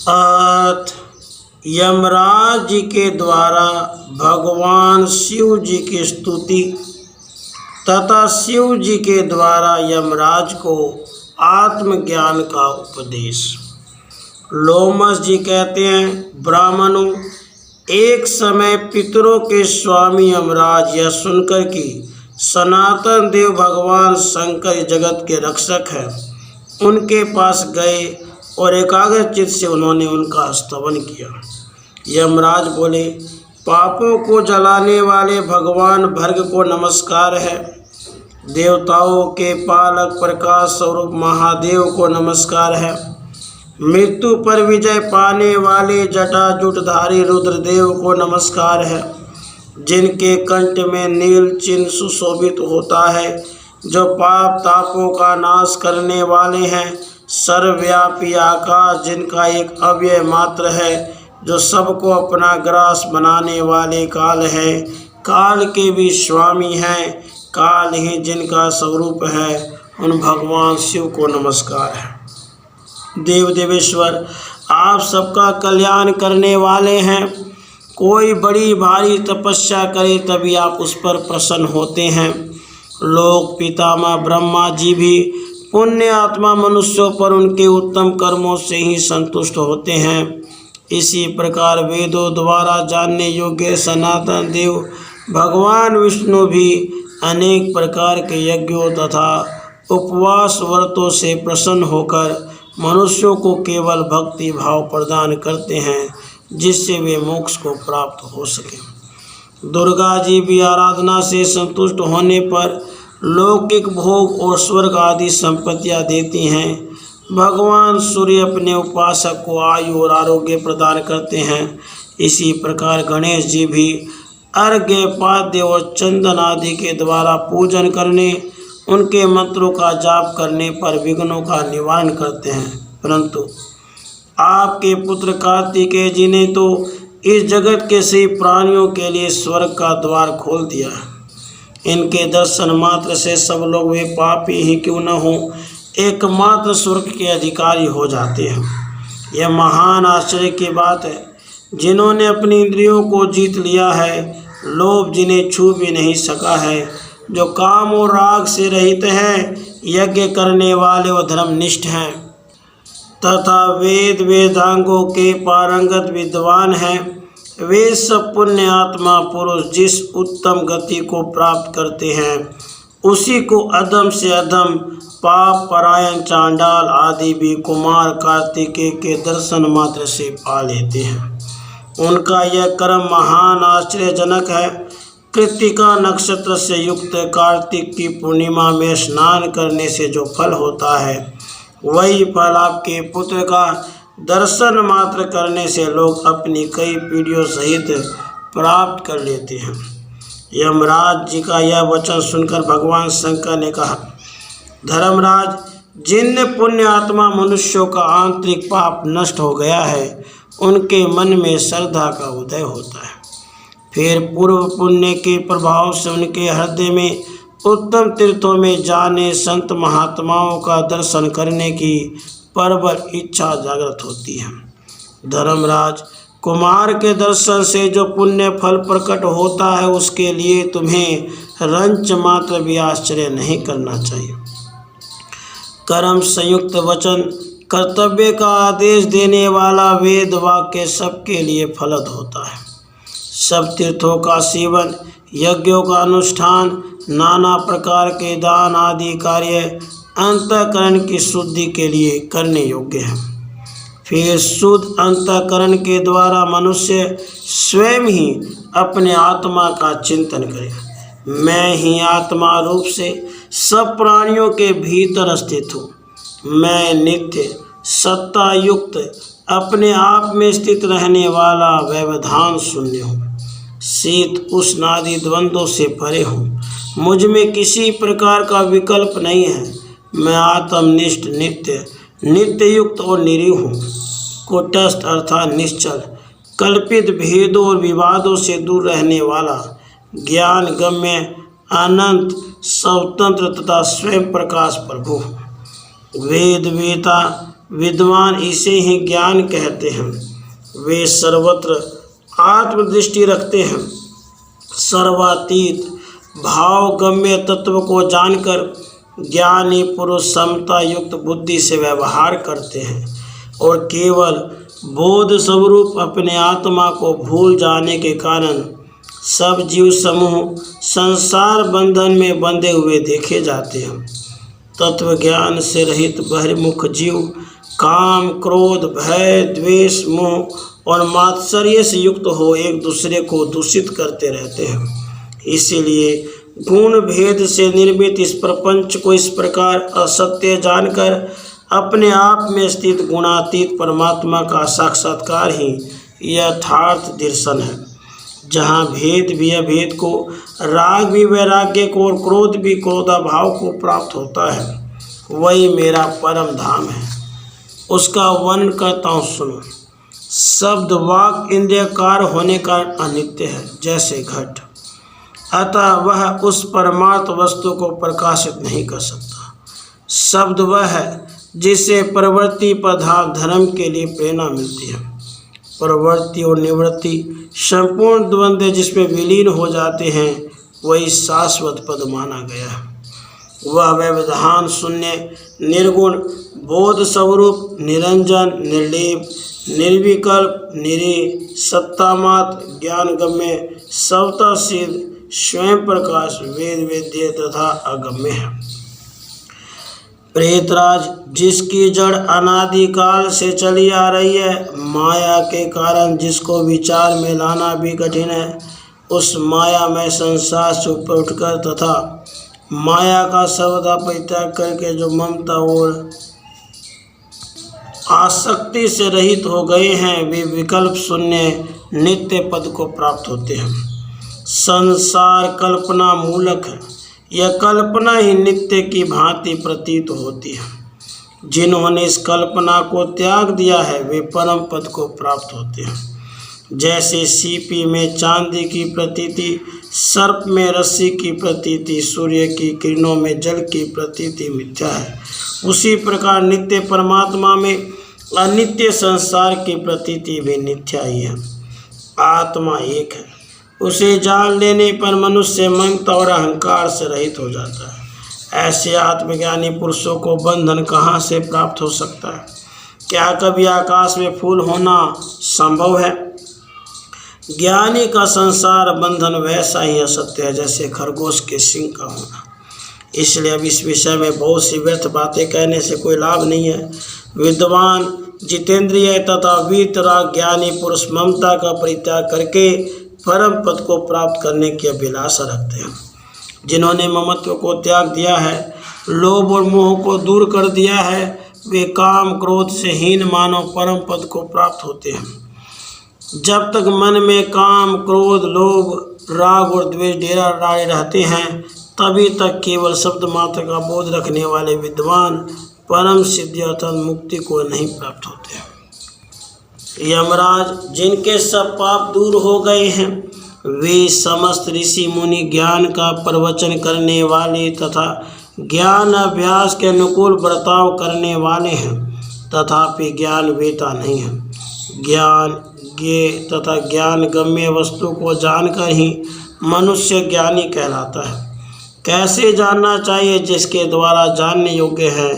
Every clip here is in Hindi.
अथ यमराज जी के द्वारा भगवान शिव जी की स्तुति तथा शिव जी के द्वारा यमराज को आत्मज्ञान का उपदेश। लोमस जी कहते हैं, ब्राह्मणों, एक समय पितरों के स्वामी यमराज यह सुनकर कि सनातन देव भगवान शंकर जगत के रक्षक हैं, उनके पास गए और एकाग्रचित्त से उन्होंने उनका स्तवन किया। यमराज बोले, पापों को जलाने वाले भगवान भर्ग को नमस्कार है। देवताओं के पालक प्रकाश स्वरूप महादेव को नमस्कार है। मृत्यु पर विजय पाने वाले जटाजुटधारी रुद्रदेव को नमस्कार है, जिनके कंठ में नील चिन्ह सुशोभित होता है, जो पाप तापों का नाश करने वाले हैं। सर्वव्यापी आकाश, जिनका एक अव्यय मात्र है, जो सबको अपना ग्रास बनाने वाले काल है, काल के भी स्वामी हैं, काल ही जिनका स्वरूप है, उन भगवान शिव को नमस्कार है। देव देवेश्वर, आप सबका कल्याण करने वाले हैं। कोई बड़ी भारी तपस्या करे तभी आप उस पर प्रसन्न होते हैं। लोक पितामह ब्रह्मा जी भी पुण्य आत्मा मनुष्यों पर उनके उत्तम कर्मों से ही संतुष्ट होते हैं। इसी प्रकार वेदों द्वारा जानने योग्य सनातन देव भगवान विष्णु भी अनेक प्रकार के यज्ञों तथा उपवास व्रतों से प्रसन्न होकर मनुष्यों को केवल भक्ति भाव प्रदान करते हैं, जिससे वे मोक्ष को प्राप्त हो सके। दुर्गा जी भी आराधना से संतुष्ट होने पर लौकिक भोग और स्वर्ग आदि संपत्तियां देती हैं। भगवान सूर्य अपने उपासक को आयु और आरोग्य प्रदान करते हैं। इसी प्रकार गणेश जी भी अर्घ्य, पाद्य और चंदन आदि के द्वारा पूजन करने, उनके मंत्रों का जाप करने पर विघ्नों का निवारण करते हैं। परंतु आपके पुत्र कार्तिकेय जी ने तो इस जगत के सभी प्राणियों के लिए स्वर्ग का द्वार खोल दिया है। इनके दर्शन मात्र से सब लोग, वे पापी ही क्यों न हो, एकमात्र स्वर्ग के अधिकारी हो जाते हैं। यह महान आश्चर्य की बात है। जिन्होंने अपनी इंद्रियों को जीत लिया है, लोभ जिन्हें छू भी नहीं सका है, जो काम और राग से रहित हैं, यज्ञ करने वाले और धर्मनिष्ठ हैं तथा वेद वेदांगों के पारंगत विद्वान हैं, वे सब पुण्य आत्मा पुरुष जिस उत्तम गति को प्राप्त करते हैं, उसी को अधम से अधम पाप परायण चांडाल आदि भी कुमार कार्तिकेय के दर्शन मात्र से पा लेते हैं। उनका यह कर्म महान आश्चर्यजनक है। कृत्तिका नक्षत्र से युक्त कार्तिक की पूर्णिमा में स्नान करने से जो फल होता है, वही फल आपके पुत्र का दर्शन मात्र करने से लोग अपनी कई पीढ़ियों सहित प्राप्त कर लेते हैं। यमराज जी का यह वचन सुनकर भगवान शंकर ने कहा, धर्मराज, जिन पुण्य आत्मा मनुष्यों का आंतरिक पाप नष्ट हो गया है, उनके मन में श्रद्धा का उदय होता है। फिर पूर्व पुण्य के प्रभाव से उनके हृदय में उत्तम तीर्थों में जाने, संत महात्माओं का दर्शन करने की प्रबल इच्छा जागृत होती है। धर्मराज, कुमार के दर्शन से जो पुण्य फल प्रकट होता है, उसके लिए तुम्हें रंच मात्र भी आश्चर्य नहीं करना चाहिए। कर्म संयुक्त वचन, कर्तव्य का आदेश देने वाला वेद वाक्य सबके लिए फलद होता है। सब तीर्थों का सेवन, यज्ञों का अनुष्ठान, नाना प्रकार के दान आदि कार्य अंतःकरण की शुद्धि के लिए करने योग्य है। फिर शुद्ध अंतःकरण के द्वारा मनुष्य स्वयं ही अपने आत्मा का चिंतन करे। मैं ही आत्मा रूप से सब प्राणियों के भीतर स्थित हूँ। मैं नित्य सत्ता युक्त अपने आप में स्थित रहने वाला व्यवधान शून्य हूँ। शीत उष्ण आदि द्वंद्वों से परे हूँ। मुझ में किसी प्रकार का विकल्प नहीं है। मैं आत्मनिष्ठ, नित्य युक्त और निरीह हूँ। कुटस्थ अर्थात निश्चल, कल्पित भेदों और विवादों से दूर रहने वाला, ज्ञान गम्य, अनंत, स्वतंत्र तथा स्वयं प्रकाश प्रभु। वेद वेता विद्वान इसे ही ज्ञान कहते हैं। वे सर्वत्र आत्मदृष्टि रखते हैं, सर्वातीत भावगम्य तत्व को जानकर ज्ञानी पुरुष समता युक्त बुद्धि से व्यवहार करते हैं और केवल बोध स्वरूप अपने आत्मा को भूल जाने के कारण सब जीव समूह संसार बंधन में बंधे हुए देखे जाते हैं। तत्व ज्ञान से रहित बहिर्मुख जीव काम, क्रोध, भय, द्वेष, मोह और मात्सर्य से युक्त हो एक दूसरे को दूषित करते रहते हैं। इसीलिए गुण भेद से निर्मित इस प्रपंच को इस प्रकार असत्य जानकर अपने आप में स्थित गुणातीत परमात्मा का साक्षात्कार ही यथार्थ दर्शन है। जहाँ भेद भी अभेद को, राग भी वैराग्य को और क्रोध भी क्रोधाभाव को प्राप्त होता है, वही मेरा परम धाम है। उसका वर्णन करता हूँ, सुनो। शब्द वाक इंद्रियकार होने का अनित्य है जैसे घट, अतः वह उस परमार्थ वस्तु को प्रकाशित नहीं कर सकता। शब्द वह है जिससे प्रवृत्ति पदार्थ धर्म के लिए प्रेरणा मिलती है। प्रवृत्ति और निवृत्ति संपूर्ण द्वंद्व जिसमें विलीन हो जाते हैं, वही शाश्वत पद माना गया है। वह व्यवधान शून्य निर्गुण बोध स्वरूप निरंजन निर्लेप निर्विकल्प निरी सत्तामात्र ज्ञानगम्य सवता सिद्ध स्वयं प्रकाश वेद वेद्य तथा अगम्य है। प्रेतराज, जिसकी जड़ अनादिकाल से चली आ रही है, माया के कारण जिसको विचार में लाना भी कठिन है, उस माया में संसार से ऊपर उठकर तथा माया का सर्वदा परित्याग करके जो ममता और आसक्ति से रहित हो गए हैं, वे विकल्प शून्य नित्य पद को प्राप्त होते हैं। संसार कल्पना मूलक है, यह कल्पना ही नित्य की भांति प्रतीत होती है। जिन्होंने इस कल्पना को त्याग दिया है, वे परम पद को प्राप्त होते हैं। जैसे सीपी में चांदी की प्रतीति, सर्प में रस्सी की प्रतीति, सूर्य की किरणों में जल की प्रतीति मिथ्या है, उसी प्रकार नित्य परमात्मा में अनित्य संसार की प्रतीति भी मिथ्या ही है। आत्मा एक है, उसे जान लेने पर मनुष्य ममता और अहंकार से रहित हो जाता है। ऐसे आत्मज्ञानी पुरुषों को बंधन कहाँ से प्राप्त हो सकता है? क्या कभी आकाश में फूल होना संभव है? ज्ञानी का संसार बंधन वैसा ही असत्य है जैसे खरगोश के सिंह का होना। इसलिए अब इस विषय में बहुत सी व्यर्थ बातें कहने से कोई लाभ नहीं है। विद्वान, जितेंद्रिय तथा वीतराग ज्ञानी पुरुष ममता का परित्याग करके परम पद को प्राप्त करने की अभिलाषा रखते हैं। जिन्होंने ममत्व को त्याग दिया है, लोभ और मोह को दूर कर दिया है, वे काम क्रोध से हीन मानव परम पद को प्राप्त होते हैं। जब तक मन में काम क्रोध लोभ राग और द्वेष डेरा डाले रहते हैं, तभी तक केवल शब्द मात्र का बोध रखने वाले विद्वान परम सिद्धि अर्थात मुक्ति को नहीं प्राप्त होते हैं। यमराज, जिनके सब पाप दूर हो गए हैं, वे समस्त ऋषि मुनि ज्ञान का प्रवचन करने वाले तथा ज्ञान अभ्यास के अनुकूल बर्ताव करने वाले हैं, तथापि ज्ञान वेता नहीं है। ज्ञान ज्ञेय तथा ज्ञान गम्य वस्तु को जानकर ही मनुष्य ज्ञानी कहलाता है। कैसे जानना चाहिए, जिसके द्वारा जानने योग्य है,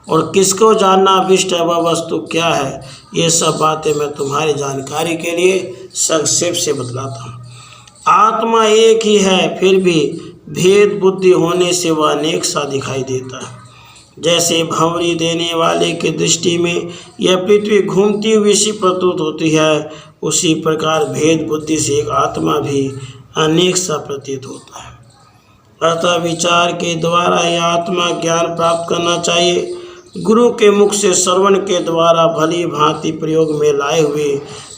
और किसको जानना अभिष्ट है, वह वस्तु क्या है, ये सब बातें मैं तुम्हारी जानकारी के लिए संक्षेप से बतलाता हूँ। आत्मा एक ही है, फिर भी भेद बुद्धि होने से वह अनेक सा दिखाई देता है। जैसे भंवरी देने वाले की दृष्टि में यह पृथ्वी घूमती हुई सी प्रतीत होती है, उसी प्रकार भेद बुद्धि से एक आत्मा भी अनेक सा प्रतीत होता है। अतः विचार के द्वारा यह आत्मा ज्ञान प्राप्त करना चाहिए। गुरु के मुख से श्रवण के द्वारा भली भांति प्रयोग में लाए हुए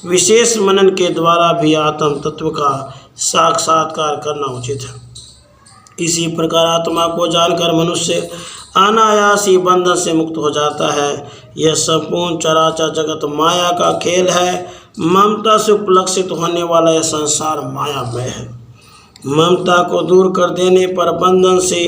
विशेष मनन के द्वारा भी आत्म तत्व का साक्षात्कार करना उचित है। इसी प्रकार आत्मा को जानकर मनुष्य अनायास ही बंधन से मुक्त हो जाता है। यह संपूर्ण चराचर जगत माया का खेल है। ममता से उपलक्षित होने वाला यह संसार मायामय है। ममता को दूर कर देने पर बंधन से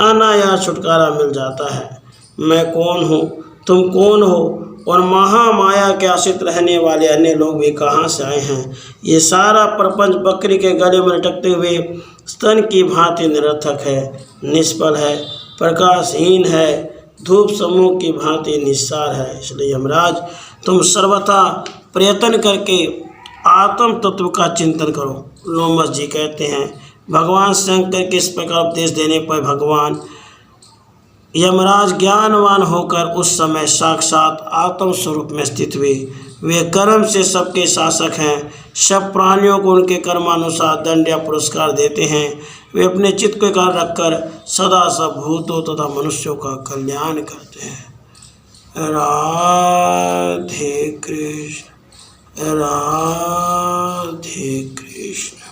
अनायास छुटकारा मिल जाता है। मैं कौन हूँ, तुम कौन हो और महामाया के आश्रित रहने वाले अन्य लोग भी कहाँ से आए हैं। ये सारा प्रपंच बकरी के गले में लटकते हुए स्तन की भांति निरर्थक है, निष्फल है, प्रकाशहीन है, धूप समूह की भांति निस्सार है। इसलिए यमराज तुम सर्वथा प्रयत्न करके आत्म तत्व का चिंतन करो। लोमस जी कहते हैं, भगवान शंकर के इस प्रकार उपदेश देने पर भगवान यमराज ज्ञानवान होकर उस समय साक्षात आत्म स्वरूप में स्थित हुए। वे कर्म से सबके शासक हैं, सब प्राणियों को उनके कर्मानुसार दंड या पुरस्कार देते हैं। वे अपने चित्त को एकाग्र रखकर सदा सब भूतों तथा मनुष्यों का कल्याण करते हैं। राधे कृष्ण, राधे कृष्ण।